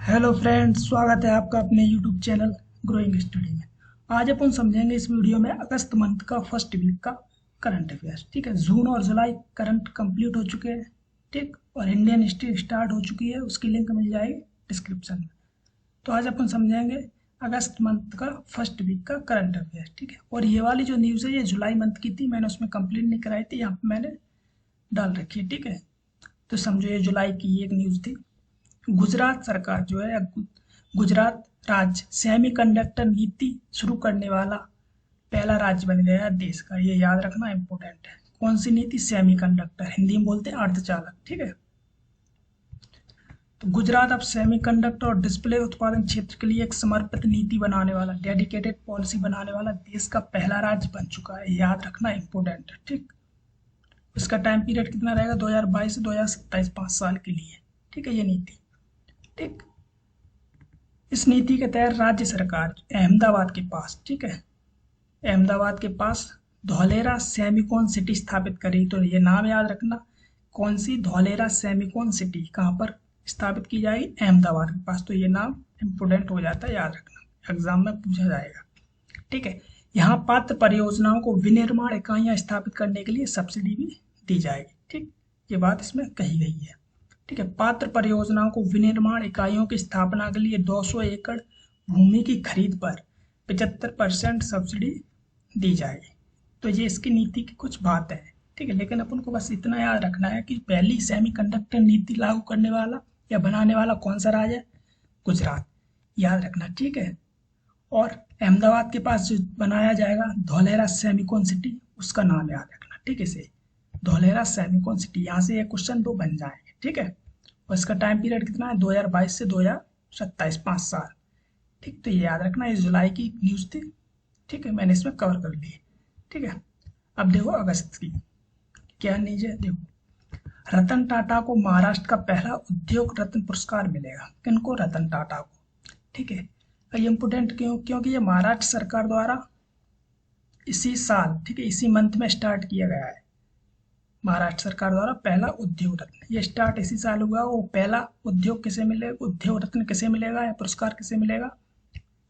Hello friends, स्वागत है आपका अपने यूट्यूब चैनल ग्रोइंग स्टडी में। आज अपन समझेंगे इस वीडियो में अगस्त मंथ का फर्स्ट वीक का करंट अफेयर्स। ठीक है, जून और जुलाई करंट कंप्लीट हो चुके हैं। ठीक, और इंडियन हिस्ट्री स्टार्ट हो चुकी है, उसकी लिंक मिल जाएगी डिस्क्रिप्शन में। तो आज अपन समझेंगे अगस्त मंथ का फर्स्ट वीक का करंट अफेयर्स। ठीक है, और ये वाली जो न्यूज़ है ये जुलाई मंथ की थी, मैंने उसमें कंप्लीट नहीं कराई थी, यहाँ पे मैंने डाल रखी है। ठीक है, तो समझो ये जुलाई की एक न्यूज़ थी। गुजरात सरकार जो है, गुजरात राज्य सेमीकंडक्टर नीति शुरू करने वाला पहला राज्य बन गया है देश का। ये याद रखना इम्पोर्टेंट है। कौन सी नीति? सेमीकंडक्टर, हिंदी में बोलते हैं अर्धचालक। ठीक है, तो गुजरात अब सेमीकंडक्टर और डिस्प्ले उत्पादन क्षेत्र के लिए एक समर्पित नीति बनाने वाला, डेडिकेटेड पॉलिसी बनाने वाला देश का पहला राज्य बन चुका है। याद रखना इम्पोर्टेंट है। ठीक, इसका टाइम पीरियड कितना रहेगा? 2022 से 2027, 5 साल के लिए। ठीक है, ये नीति। ठीक, इस नीति के तहत राज्य सरकार अहमदाबाद के पास, ठीक है, अहमदाबाद के पास धौलेरा सेमिकॉन सिटी स्थापित करी। तो ये नाम याद रखना, कौन सी? धौलेरा सेमिकॉन सिटी कहाँ पर स्थापित की जाएगी? अहमदाबाद के पास। तो ये नाम इम्पोर्टेंट हो जाता है, याद रखना, एग्जाम में पूछा जाएगा। ठीक है, यहाँ पात्र परियोजनाओं को विनिर्माण इकाइयाँ स्थापित करने के लिए सब्सिडी भी दी जाएगी। ठीक, ये बात इसमें कही गई है। ठीक है, पात्र परियोजनाओं को विनिर्माण इकाइयों की स्थापना के लिए 200 एकड़ भूमि की खरीद पर 75% सब्सिडी दी जाएगी। तो ये इसकी नीति की कुछ बात है। ठीक है, लेकिन अपन को बस इतना याद रखना है कि पहली सेमीकंडक्टर नीति लागू करने वाला या बनाने वाला कौन सा राज्य है? गुजरात। याद रखना, ठीक है। और अहमदाबाद के पास जो बनाया जाएगा धौलेरा सेमिकॉन सिटी, उसका नाम याद रखना। ठीक है, इसे धौलेरा सेमिकॉन सिटी। यहाँ से ये क्वेश्चन 2 बन जाएंगे। ठीक है, और इसका टाइम पीरियड कितना है? 2022 से 2027, 5 साल। ठीक, तो ये याद रखना, इस जुलाई की न्यूज़ थी। ठीक है, मैंने इसमें कवर कर ली। ठीक है, अब देखो अगस्त की क्या न्यूज़ है। देखो, रतन टाटा को महाराष्ट्र का पहला उद्योग रत्न पुरस्कार मिलेगा। किनको? रतन टाटा को। ठीक है, ये इम्पोर्टेंट क्यों? क्योंकि ये महाराष्ट्र सरकार द्वारा इसी साल, ठीक है, इसी मंथ में स्टार्ट किया गया है। महाराष्ट्र सरकार द्वारा पहला उद्योग रत्न, ये स्टार्ट इसी साल हुआ। वो पहला उद्योग किसे मिलेगा? उद्योग रत्न किसे मिलेगा या पुरस्कार किसे मिलेगा?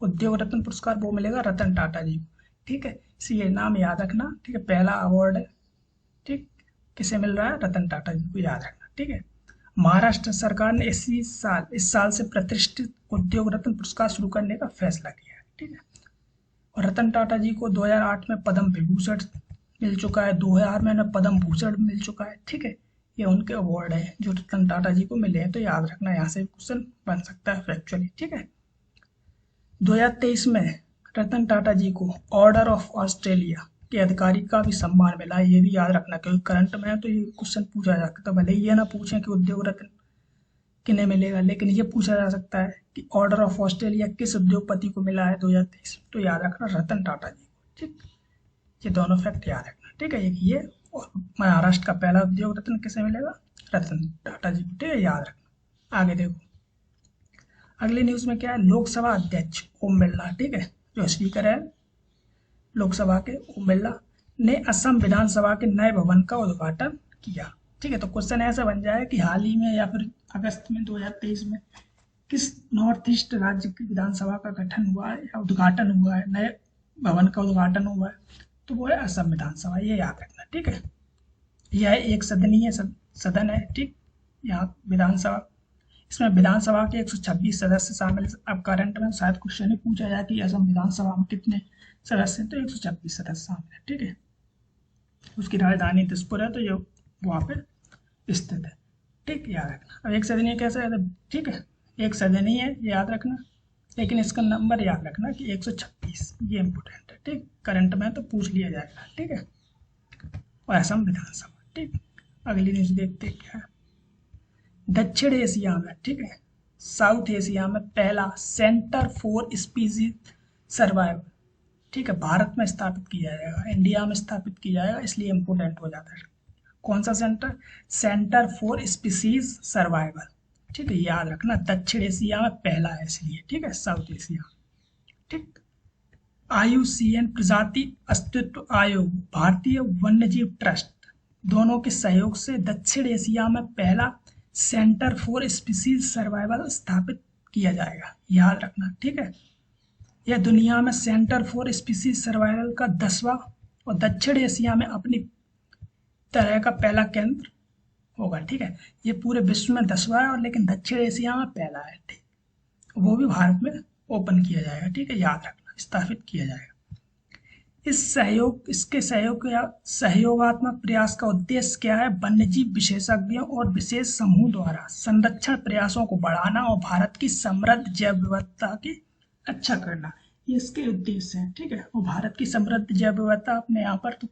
उद्योग रत्न पुरस्कार वो मिलेगा रतन टाटा जी को। ठीक है, इसी नाम याद रखना। ठीक है, पहला अवार्ड है। ठीक, किसे मिल रहा है? रतन टाटा जी को, याद रखना। ठीक है, महाराष्ट्र सरकार ने इस साल से प्रतिष्ठित उद्योग रत्न पुरस्कार शुरू करने का फैसला किया है। ठीक है, और रतन टाटा जी को 2008 में पद्म विभूषण मिल चुका है, 2000 में पद्म भूषण मिल चुका है। ठीक है, ये उनके अवार्ड है जो रतन टाटा जी को मिले हैं। तो याद रखना, यहाँ से क्वेश्चन बन सकता है फैक्चुअली। ठीक है, 2023 में रतन टाटा जी को ऑर्डर ऑफ ऑस्ट्रेलिया के अधिकारी का भी सम्मान मिला है। ये भी याद रखना, क्योंकि करंट में है तो ये क्वेश्चन पूछा जा सकता है। भले ये ना पूछें कि उद्योग रत्न किन्हें मिलेगा, लेकिन ये पूछा जा सकता है कि ऑर्डर ऑफ ऑस्ट्रेलिया किस उद्योगपति को मिला है 2023। तो याद रखना रतन टाटा जी को। ठीक, ये दोनों फैक्ट याद रखना। ठीक है, एक ये, और महाराष्ट्र का पहला उद्योग रत्न किसे मिलेगा? रतन टाटा जी को। ठीक है, याद रखना। आगे देखो, अगली न्यूज में क्या है? लोकसभा अध्यक्ष ओम बिरला, ठीक है, जो स्पीकर है लोकसभा के, ओम बिरला ने असम विधानसभा के नए भवन का उद्घाटन किया। ठीक है, तो क्वेश्चन ऐसा बन जाए कि हाल ही में या फिर अगस्त में 2023 में किस नॉर्थ ईस्ट राज्य की विधानसभा का गठन हुआ है या उद्घाटन हुआ है, नए भवन का उद्घाटन हुआ है? तो वो है असम विधानसभा। ये याद रखना। ठीक है, यह एक सदनीय सदन है। ठीक, यहाँ विधानसभा, इसमें विधानसभा के 126 सदस्य शामिल। अब करंट में शायद क्वेश्चन ही पूछा जाए कि असम विधानसभा में कितने सदस्य हैं, तो 126 सदस्य शामिल है। ठीक है, उसकी राजधानी दिसपुर है, तो ये वहाँ पे स्थित है। ठीक, याद रखना। अब एक सदनीय कैसे है? ठीक है, एक सदनीय है, याद रखना, लेकिन इसका नंबर याद रखना कि 126, ये इंपॉर्टेंट है। ठीक, करंट में तो पूछ लिया जाएगा। ठीक है, और असम विधानसभा। ठीक, अगली न्यूज देखते हैं क्या है। दक्षिण एशिया में, ठीक है, साउथ एशिया में पहला सेंटर फॉर स्पीसीज सर्वाइवल, ठीक है, भारत में स्थापित किया जाएगा, इंडिया में स्थापित किया जाएगा, इसलिए इंपोर्टेंट हो जाता है। कौन सा centre? Centre for species survival. ठीक है, याद रखना, दक्षिण एशिया में पहला है इसलिए। ठीक है, साउथ एशिया। ठीक, IUCN प्रजाति अस्तित्व आयोग, भारतीय वन्यजीव ट्रस्ट, दोनों के सहयोग से दक्षिण एशिया में पहला सेंटर फॉर स्पीसीज सर्वाइवल स्थापित किया जाएगा, याद रखना, ठीक है। यह दुनिया में सेंटर फॉर स्पीसीज सर्वाइवल का 10वां और दक्षिण एशिया में अपनी तरह का पहला केंद्र होगा, ठीक है। ये पूरे विश्व में 10वां है और लेकिन दक्षिण एशिया में पहला है, ठीक। वो भी भारत में ओपन किया जाएगा, ठीक है, याद रखना, स्थापित किया जाएगा। इसके सहयोगात्मक प्रयास का उद्देश्य क्या है? वन्यजीव विशेषज्ञों और विशेष समूह द्वारा संरक्षण प्रयासों को बढ़ाना और भारत की समृद्ध जैव विविधता की रक्षा करना, ये इसके उद्देश्य हैं, ठीक है। और भारत की समृद्ध जैव विविधता अपने यहाँ पर तो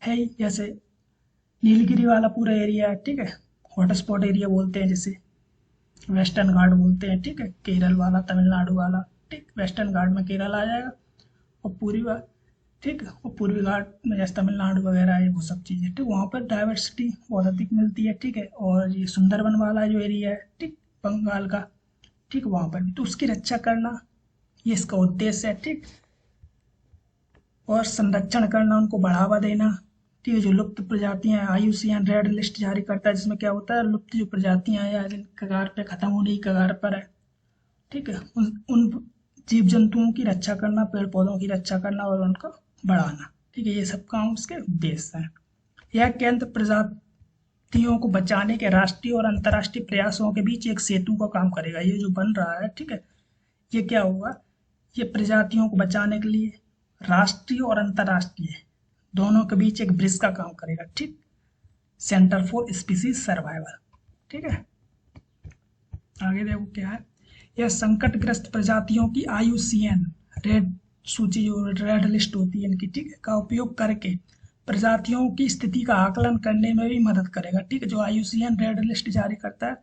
है ही, जैसे नीलगिरी वाला पूरा एरिया है, ठीक है, हॉटस्पॉट एरिया बोलते हैं जिसे, वेस्टर्न घाट बोलते हैं, ठीक है, केरल वाला, तमिलनाडु वाला, ठीक, वेस्टर्न घाट में केरल आ जाएगा और ठीक है, और पूर्वी घाट में जैसे तमिलनाडु वगैरह है, वो सब चीज़ें, ठीक, वहाँ पर डाइवर्सिटी बहुत अधिक मिलती है, ठीक है। और ये सुंदरबन वाला जो एरिया है, ठीक, बंगाल का, ठीक, वहाँ पर भी तो उसकी रक्षा करना ये इसका उद्देश्य है, ठीक। और संरक्षण करना, उनको बढ़ावा देना, ठीक है। जो लुप्त प्रजातियां IUCN रेड लिस्ट जारी करता है, जिसमें क्या होता है, लुप्त जो प्रजातियां हैं या जिन कगार पे खत्म होने की कगार पर है, ठीक है, उन जीव जंतुओं की रक्षा करना, पेड़ पौधों की रक्षा करना और उनको बढ़ाना, ठीक है, ये सब काम उसके उद्देश्य हैं। यह केंद्र प्रजातियों को बचाने के राष्ट्रीय और अंतर्राष्ट्रीय प्रयासों के बीच एक सेतु का काम करेगा। ये जो बन रहा है, ठीक है, ये क्या होगा, ये प्रजातियों को बचाने के लिए राष्ट्रीय और अंतर्राष्ट्रीय दोनों के बीच एक ब्रिज का काम करेगा, ठीक, सेंटर फॉर स्पीसीज सर्वाइवल, ठीक है। आगे देखो क्या है, यह संकटग्रस्त प्रजातियों की IUCN रेड सूची, जो रेड लिस्ट होती है इनकी, ठीक है, का उपयोग करके प्रजातियों की स्थिति का आकलन करने में भी मदद करेगा, ठीक है। जो IUCN रेड लिस्ट जारी करता है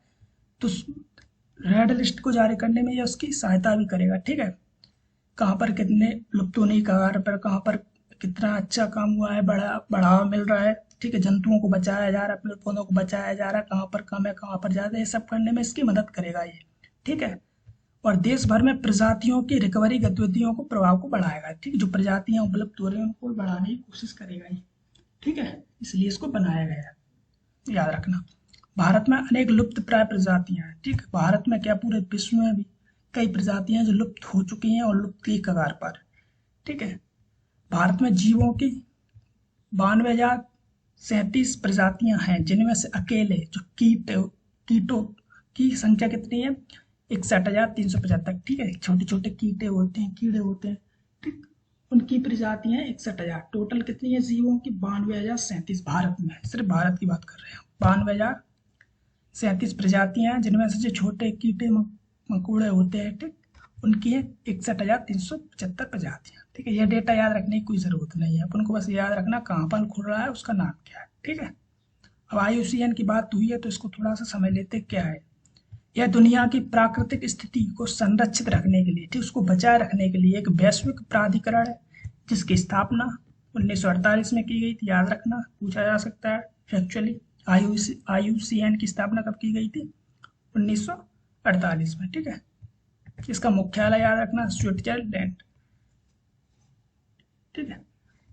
तो रेड लिस्ट को जारी करने में यह उसकी सहायता भी करेगा, ठीक है। कहाँ पर कितने लुप्त होने की कगार पर, कहाँ पर कितना अच्छा काम हुआ है, बढ़ावा मिल रहा है, ठीक है, जंतुओं को बचाया जा रहा है, पेड़ पौधों को बचाया जा रहा है, कहाँ पर कम है, कहाँ पर ज़्यादा है, ये सब करने में इसकी मदद करेगा ये, ठीक है। और देश भर में प्रजातियों की रिकवरी गतिविधियों को प्रभाव को बढ़ाएगा, ठीक है। जो प्रजातियां उपलब्ध हो रही हैं उनको बढ़ाने की कोशिश करेगा ये, ठीक है, इसलिए इसको बनाया गया है, याद रखना। भारत में अनेक लुप्त प्राय प्रजातियां हैं, ठीक है। भारत में क्या, पूरे विश्व में भी कई प्रजातियां जो लुप्त हो चुकी हैं और लुप्त की कगार पर, ठीक है। भारत में जीवों की 92,037 प्रजातियां हैं, जिनमें से अकेले जो कीटों की संख्या कितनी है, 61,375, ठीक है। छोटे छोटे कीड़े होते हैं, ठीक, उनकी प्रजातियां 61,000, टोटल कितनी है जीवों की, 92,037 भारत में, सिर्फ भारत की बात कर रहे हैं, 92,037 प्रजातियां हैं, जिनमें से जो छोटे कीड़े मकोड़े होते हैं, ठीक, उनकी है 61,375 प्रजातियां, ठीक है। यह डेटा याद रखने की कोई जरूरत नहीं है, अपन को बस याद रखना कहाँ पर खुल रहा है, उसका नाम क्या है, ठीक है। अब IUCN की बात हुई है तो इसको थोड़ा सा समझ लेते क्या है। यह दुनिया की प्राकृतिक स्थिति को संरक्षित रखने के लिए, ठीक, उसको बचाए रखने के लिए एक वैश्विक प्राधिकरण है, जिसकी स्थापना 1948 में की गई थी, याद रखना, पूछा जा सकता है फैक्चुअली। IUCN की स्थापना कब की गई थी, 1948 में, ठीक है। इसका मुख्यालय याद रखना स्विट्जरलैंड, ठीक है।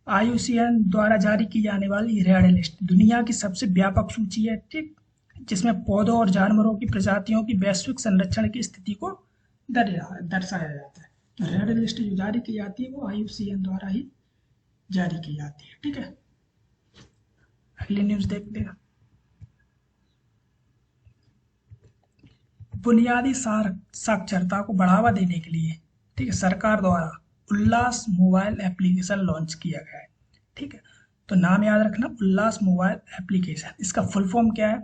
IUCN द्वारा जारी की जाने वाली रेड लिस्ट दुनिया की सबसे व्यापक सूची है, ठीक, जिसमें पौधों और जानवरों की प्रजातियों की वैश्विक संरक्षण की स्थिति को दर्शाया जाता है। तो रेड लिस्ट जो जारी की जाती है वो IUCN द्वारा ही जारी की जाती है, ठीक है। अगली न्यूज देखते हैं। बुनियादी साक्षरता को बढ़ावा देने के लिए, ठीक है, सरकार द्वारा उल्लास मोबाइल एप्लीकेशन लॉन्च किया गया है, ठीक है। तो नाम याद रखना, उल्लास मोबाइल एप्लीकेशन। इसका फुल फॉर्म क्या है,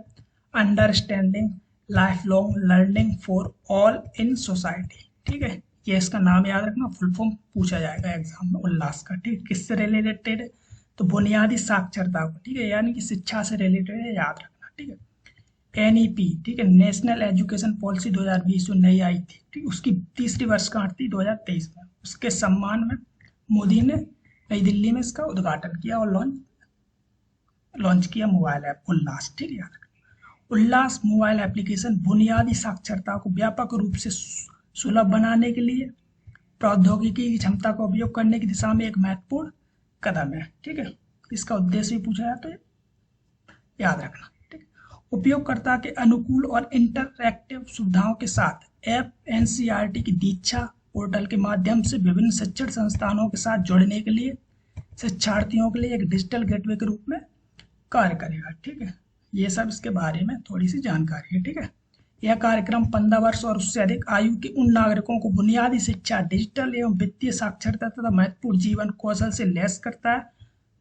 understanding life long learning for all in society, ठीक है। ये इसका नाम याद रखना, फुल फॉर्म पूछा जाएगा एग्जाम में उल्लास का, ठीक। किससे रिलेटेड है, तो बुनियादी साक्षरता को, ठीक है, यानी कि शिक्षा से रिलेटेड है, याद रखना, ठीक है। NEP, ठीक है, नेशनल एजुकेशन पॉलिसी 2020 जो नई आई थी, ठीक, उसकी तीसरी वर्षगांठ थी 2023 में। उसके सम्मान में मोदी ने नई दिल्ली में इसका उद्घाटन किया और लॉन्च किया मोबाइल ऐप उल्लास, ठीक है। उल्लास मोबाइल एप्लीकेशन बुनियादी साक्षरता को व्यापक रूप से सुलभ बनाने के लिए प्रौद्योगिकी की क्षमता का उपयोग करने की दिशा में एक महत्वपूर्ण कदम है, ठीक है। इसका उद्देश्य भी पूछा जाता है, याद रखना, ठीक। उपयोगकर्ता के अनुकूल और इंटरैक्टिव सुविधाओं के साथ FNCRT की दीक्षा पोर्टल के माध्यम से विभिन्न शिक्षण संस्थानों के साथ जुड़ने के लिए शिक्षार्थियों के लिए एक डिजिटल गेटवे के रूप में कार्य करेगा। ठीक है, ये सब इसके बारे में थोड़ी सी जानकारी है। ठीक है, यह कार्यक्रम 15 वर्ष और उससे अधिक आयु के उन नागरिकों को बुनियादी शिक्षा, डिजिटल एवं वित्तीय साक्षरता तथा महत्वपूर्ण जीवन कौशल से लैस करता है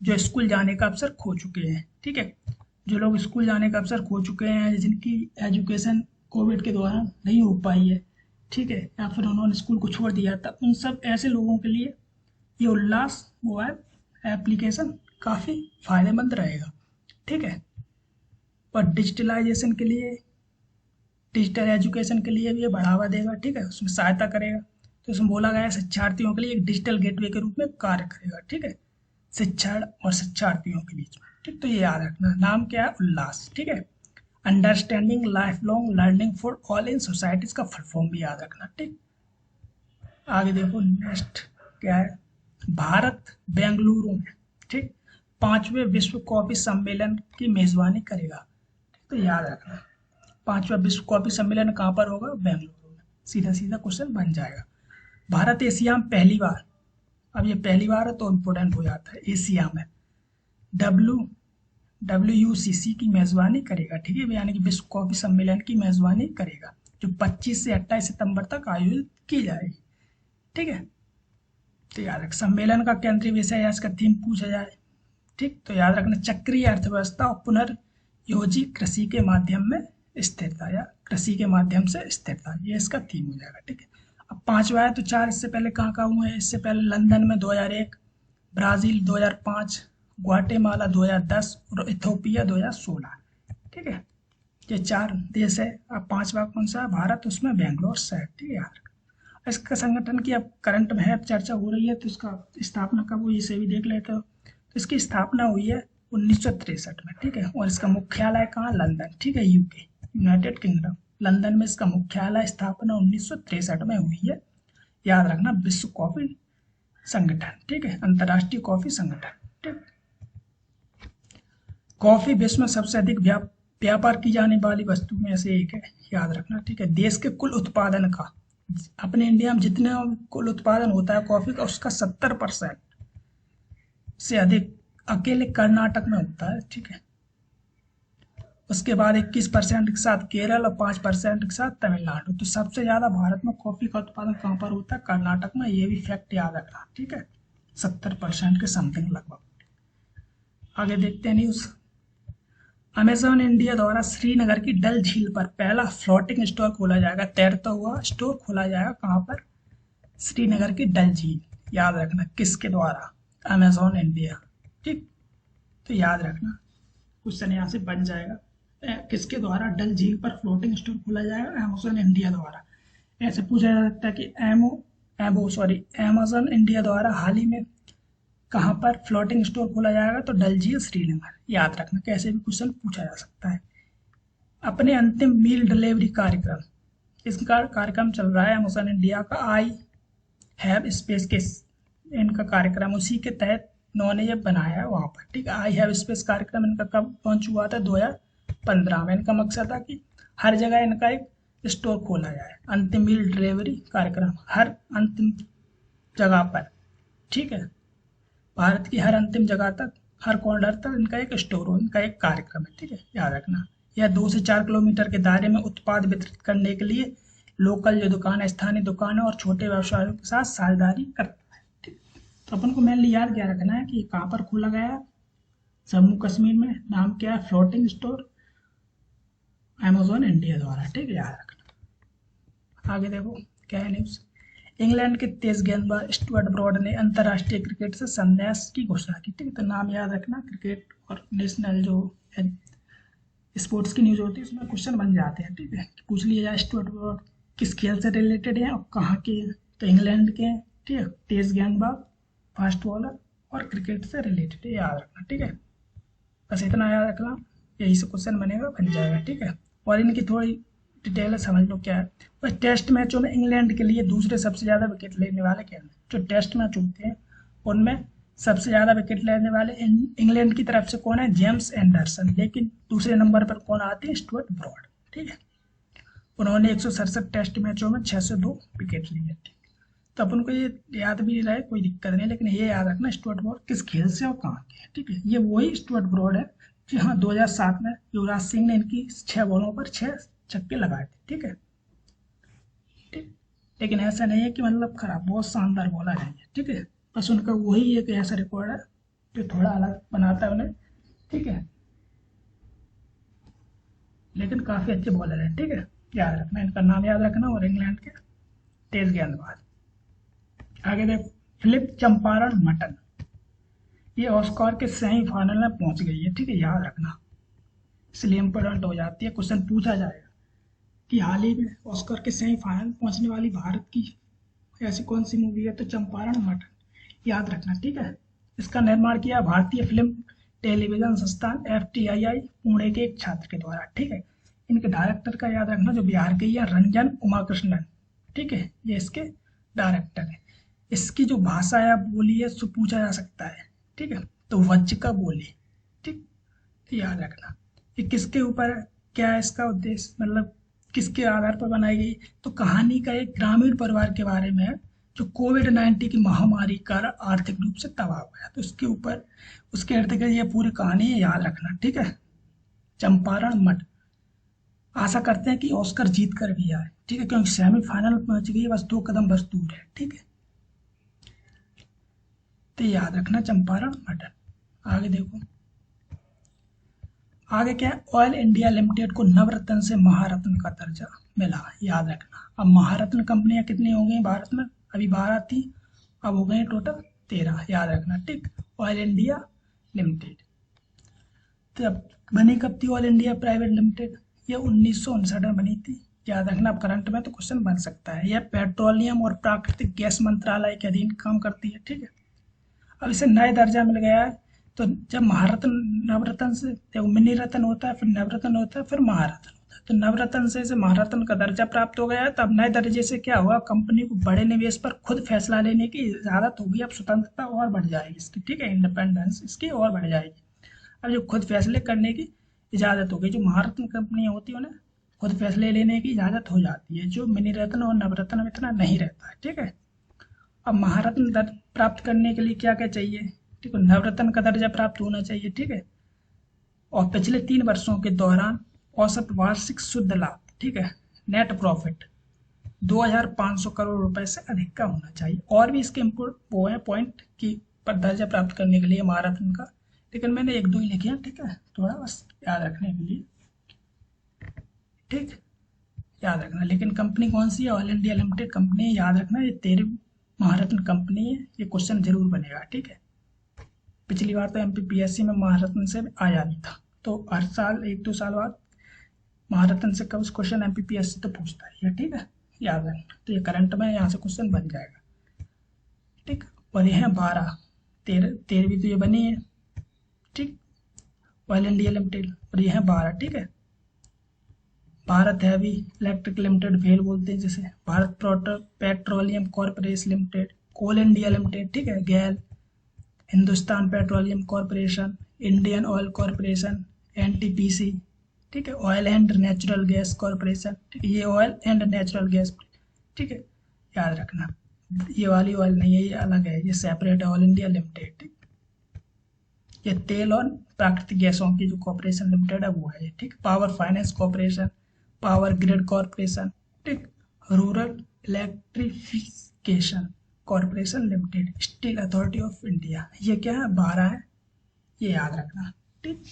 जो स्कूल जाने का अवसर खो चुके हैं। ठीक है, जो लोग स्कूल जाने का अवसर खो चुके हैं, जिनकी एजुकेशन कोविड के दौरान नहीं हो पाई है, ठीक है, या फिर उन्होंने स्कूल को छोड़ दिया था, उन सब ऐसे लोगों के लिए ये उल्लास मोबाइल एप्लीकेशन काफ़ी फायदेमंद रहेगा। ठीक है, पर डिजिटलाइजेशन के लिए, डिजिटल एजुकेशन के लिए भी ये बढ़ावा देगा। ठीक है, उसमें सहायता करेगा। तो इसमें बोला गया है शिक्षार्थियों के लिए एक डिजिटल गेटवे के रूप में कार्य करेगा। ठीक है, शिक्षण और शिक्षार्थियों के बीच में। ठीक, तो ये याद रखना। नाम क्या है? उल्लास। ठीक है, understanding life long learning for all in societies का फुल फॉर्म भी याद रखना। ठीक, आगे देखो नेक्स्ट क्या है। भारत बेंगलुरु में, ठीक, 5वें विश्व कॉफी सम्मेलन की मेजबानी करेगा। तो याद रखना 5वां विश्व कॉफी सम्मेलन कहाँ पर होगा? बेंगलुरु में। सीधा सीधा क्वेश्चन बन जाएगा। भारत एशिया में पहली बार, अब ये पहली बार है तो इम्पोर्टेंट हो जाता है, एशिया में WUCC की मेजबानी करेगा। ठीक है, यानी कि विश्व कॉफी सम्मेलन की मेजबानी करेगा जो 25 से 28 सितंबर तक आयोजित की जाएगी। ठीक है, तो याद रख, सम्मेलन का केंद्रीय विषय या इसका थीम पूछा जाए, ठीक, तो याद रखना चक्रीय अर्थव्यवस्था और पुनर्योजी कृषि के माध्यम में स्थिरता, या कृषि के माध्यम से स्थिरता, ये इसका थीम हो जाएगा। ठीक है, अब 5वां है तो 4 इससे पहले कहाँ कहाँ हुए हैं? इससे पहले लंदन में 2001, ब्राजील 2005, ग्वाटेमाला 2010 और इथोपिया 2016। ठीक है, ये 4 देश है। अब 5वां कौन सा है? भारत, उसमें बेंगलोर शहर। ठीक है, याद रखना। इसका संगठन की अब करंट में है, अब चर्चा हो रही है, तो इसका स्थापना कब हुई इसे भी देख लेते हो। तो इसकी स्थापना हुई है 1963 में। ठीक है, और इसका मुख्यालय कहाँ? लंदन। ठीक है, यूके, यूनाइटेड किंगडम, लंदन में इसका मुख्यालय स्थापना 1963 में हुई है। याद रखना, विश्व कॉफी संगठन। ठीक है, अंतर्राष्ट्रीय कॉफी संगठन। ठीक, कॉफी विश्व में सबसे अधिक व्यापार की जाने वाली वस्तु में से एक है, याद रखना। ठीक है, देश के कुल उत्पादन का, अपने इंडिया में जितने कुल उत्पादन होता है कॉफी का, उसका 70% से अधिक अकेले कर्नाटक में होता है। ठीक है, उसके बाद 21% के साथ केरल और 5% के साथ तमिलनाडु। तो सबसे ज्यादा भारत में कॉफी का उत्पादन कहाँ पर होता है? कर्नाटक में। ये भी फैक्ट याद रखना। ठीक है, 70% के समथिंग लगभग। आगे देखते हैं न्यूज। अमेजॉन इंडिया द्वारा श्रीनगर की डल झील पर पहला फ्लोटिंग स्टोर खोला जाएगा। तैरता हुआ स्टोर खोला जाएगा कहाँ पर? श्रीनगर की डल झील। याद रखना, किसके द्वारा? Amazon India. ठीक, तो याद रखना क्वेश्चन यहाँ से बन जाएगा, किसके द्वारा डल झील पर फ्लोटिंग स्टोर खोला जाएगा? अमेजॉन इंडिया द्वारा। ऐसे पूछा जा सकता है कि अमेजॉन इंडिया द्वारा हाल ही में कहाँ पर फ्लोटिंग स्टोर खोला जाएगा? तो डल झील, श्रीनगर। याद रखना, कैसे भी क्वेश्चन पूछा जा सकता है। अपने अंतिम मील डिलीवरी कार्यक्रम, इसका कार्यक्रम चल रहा है अमेजॉन इंडिया का, आई हैव स्पेस के इनका कार्यक्रम, उसी के तहत इन्होंने ये बनाया है वहाँ पर। ठीक है, आई हैव स्पेस कार्यक्रम इनका कब लॉन्च हुआ था? 2015 में। इनका मकसद था कि हर जगह इनका एक स्टोर खोला जाए। अंतिम मील डिलीवरी कार्यक्रम, हर अंतिम जगह पर। ठीक है, भारत की हर अंतिम जगह तक, हर कॉर्नर तक इनका एक स्टोर हो, इनका एक कार्यक्रम है। ठीक है, याद रखना। यह 2 से 4 किलोमीटर के दायरे में उत्पाद वितरित करने के लिए लोकल जो दुकान है, स्थानीय दुकानों और छोटे व्यवसायों के साथ साझेदारी करता है। ठीक, तो अपन को मेनली याद क्या रखना है कि कहाँ पर खोला गया है? जम्मू कश्मीर में। नाम क्या है? फ्लोटिंग स्टोर, अमेजॉन इंडिया द्वारा। ठीक है, याद रखना। आगे देखो क्या है न्यूज। इंग्लैंड के तेज गेंदबाज स्टुअर्ट ब्रॉड ने अंतर्राष्ट्रीय क्रिकेट से संन्यास की घोषणा की। ठीक है, तो नाम याद रखना। क्रिकेट और नेशनल जो स्पोर्ट्स की न्यूज होती है उसमें क्वेश्चन बन जाते हैं। ठीक है, पूछ लिया जाए स्टुअर्ट ब्रॉड किस खेल से रिलेटेड है और कहाँ के? तो इंग्लैंड के। ठीक है, तेज गेंदबाज, फास्ट बॉलर और क्रिकेट से रिलेटेड है, याद रखना। ठीक है, बस इतना याद रखना, यही से क्वेश्चन बनेगा, बन जाएगा। ठीक है, और इनकी थोड़ी डिटेल है, समझ लो क्या है। बस टेस्ट मैचों में इंग्लैंड के लिए दूसरे सबसे ज़्यादा विकेट लेने वाले क्या हैं? जो टेस्ट मैच होते हैं उनमें सबसे ज़्यादा विकेट लेने वाले इंग्लैंड की तरफ से कौन है? James Anderson. लेकिन दूसरे नंबर पर कौन आते हैं? Stuart Broad. ठीक है, उन्होंने 167 टेस्ट मैचों में 602 विकेट लिए। ठीक, तो अपन को ये याद भी रहे कोई दिक्कत नहीं, लेकिन ये याद रखना स्टुअर्ट ब्रॉड किस खेल से और कहाँ के है। ठीक है, ये वही स्टुअर्ट ब्रॉड है जी हाँ 2007 में युवराज सिंह ने इनकी 6 बॉलों पर 6 छक्के लगाए थे। ठीक है, ठीक, लेकिन ऐसा नहीं है कि मतलब खराब, बहुत शानदार बॉलर है। ठीक है, बस उनका वही एक ऐसा रिकॉर्ड है जो थोड़ा अलग बनाता है उन्हें। ठीक है, लेकिन काफ़ी अच्छे बॉलर हैं। ठीक है, याद रखना, इनका नाम याद रखना, और इंग्लैंड के तेज गेंदबाज। आगे देखो, फिलिप चंपारण मटन, ये ऑस्कर के सेमीफाइनल में पहुंच गई है। ठीक है, याद रखना, इसलिए इम्पोर्टेंट हो जाती है, क्वेश्चन पूछा जाएगा कि हाल ही में ऑस्कर के सेमीफाइनल पहुंचने वाली भारत की ऐसी कौन सी मूवी है, तो चंपारण मटन याद रखना। ठीक है, इसका निर्माण किया भारतीय फिल्म टेलीविजन संस्थान FTII पुणे के एक छात्र के द्वारा। ठीक है, इनके डायरेक्टर का याद रखना जो बिहार के ही है, रंजन उमाकृष्णन। ठीक है, ये इसके डायरेक्टर है। इसकी जो भाषा है बोली है, सो पूछा जा सकता है। ठीक है, तो वज्जिका बोली। ठीक, तो याद रखना ये किसके ऊपर है, क्या है इसका उद्देश्य, मतलब किसके आधार पर बनाई गई, तो कहानी का एक ग्रामीण परिवार के बारे में है जो कोविड-19 की महामारी का आर्थिक रूप से तबाह हुआ है। तो इसके ऊपर, उसके इर्द गिर्द ये पूरी कहानी है, याद रखना। ठीक है, चंपारण मठ, आशा करते हैं कि ऑस्कर जीत कर भी आए। ठीक है, क्योंकि सेमीफाइनल में पहुंच गई है, बस 2 कदम बस दूर है। ठीक है, तो याद रखना चंपारण मटन। आगे देखो, आगे क्या है, ऑयल इंडिया लिमिटेड को नवरत्न से महारत्न का दर्जा मिला। याद रखना, अब महारत्न कंपनियां कितनी हो गई भारत में, अभी 12 थी, अब हो गई टोटल 13। याद रखना, ठीक, ऑयल इंडिया लिमिटेड। तो अब बनी कब थी ऑयल इंडिया प्राइवेट लिमिटेड, ये 1959 में बनी थी। याद रखना, अब करंट में तो क्वेश्चन बन सकता है। यह पेट्रोलियम और प्राकृतिक गैस मंत्रालय के अधीन काम करती है। ठीक है, अब इसे नए दर्जा मिल गया है। तो जब महारत्न, नवरत्न से देखो, मिनी रत्न होता है, फिर नवरत्न होता है, फिर महारत्न होता है। तो नवरत्न से इसे महारत्न का दर्जा प्राप्त हो गया है। तो अब नए दर्जे से क्या हुआ, कंपनी को बड़े निवेश पर खुद फैसला लेने की इजाजत होगी। अब स्वतंत्रता और बढ़ जाएगी इसकी। ठीक है, इंडिपेंडेंस इसकी और बढ़ जाएगी। अब जो खुद फैसले करने की इजाजत होगी, जो महारत्न कंपनियां होती है उन्हें खुद फैसले लेने की इजाजत हो जाती है, जो मिनी रत्न और नवरत्न में इतना नहीं रहता है। ठीक है, अब महारत्न प्राप्त करने के लिए क्या क्या चाहिए, ठीक है, नवरत्न का दर्जा प्राप्त होना चाहिए। ठीक है, और पिछले 3 वर्षों के दौरान औसत वार्षिक शुद्ध लाभ, ठीक है, नेट प्रॉफिट 2500 करोड़ रुपए से अधिक का होना चाहिए। और भी इसके वो है पॉइंट की पर दर्जा प्राप्त करने के लिए महारत्न का, लेकिन मैंने 1-2 ही लिखे हैं। ठीक है, थोड़ा बस याद रखने के लिए। ठीक, याद रखना, लेकिन कंपनी कौन सी है, ऑयल इंडिया लिमिटेड कंपनी, याद रखना, ये 13वीं महारत्न कंपनी है। ये क्वेश्चन जरूर बनेगा। ठीक है, पिछली बार तो MPPSC में महारत्न से आया नहीं था, तो हर साल 1-2 साल बाद महारत्न से कब क्वेश्चन MPPSC तो पूछता ही है। ठीक है, याद रखना, तो ये करंट में यहाँ से क्वेश्चन बन जाएगा। ठीक, और ये है 12, 13वीं तो ये बनी है। ठीक, ऑयल इंडिया लिमिटेड, और ये है 12। ठीक है, भारत हैवी इलेक्ट्रिक लिमिटेड भेल बोलते हैं जिसे, भारत पेट्रोलियम कॉर्पोरेशन लिमिटेड, कोल इंडिया लिमिटेड, ठीक है, गैल, Hindustan petroleum corporation, Indian oil corporation, NTPC, ठीक है, oil and natural gas corporation. ठीक है, ये ऑयल एंड नेचुरल गैस। ठीक है, याद रखना, ये वाली ऑयल नहीं है, ये अलग है, ये सेपरेट है, ऑयल इंडिया लिमिटेड। ठीक, ये तेल और प्राकृतिक गैसों की जो कॉर्पोरेशन लिमिटेड है वो है। ठीक, power finance corporation, power grid corporation, ठीक, rural electrification corporation limited, steel authority of India. ये क्या है, 12 है, ये याद रखना। ठीक,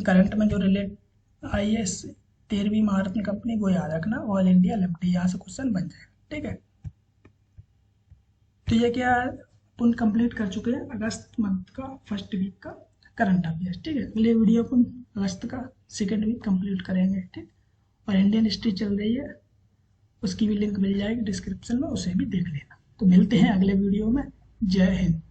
करंट में जो रिलेट आई है 13वीं महारत्न कंपनी, वो याद रखना, ऑयल इंडिया लिमिटेड, यहाँ से क्वेश्चन बन जाएगा। ठीक है, तो ये क्या अपन कंप्लीट कर चुके हैं अगस्त मंथ का फर्स्ट वीक का करंट अफेयर्स। ठीक है, अगले वीडियो को अगस्त का सेकेंड वीक कंप्लीट करेंगे। ठीक, और इंडियन हिस्ट्री चल रही है, उसकी भी लिंक मिल जाएगी डिस्क्रिप्शन में, उसे भी देख लेना। तो मिलते हैं अगले वीडियो में। जय हिंद।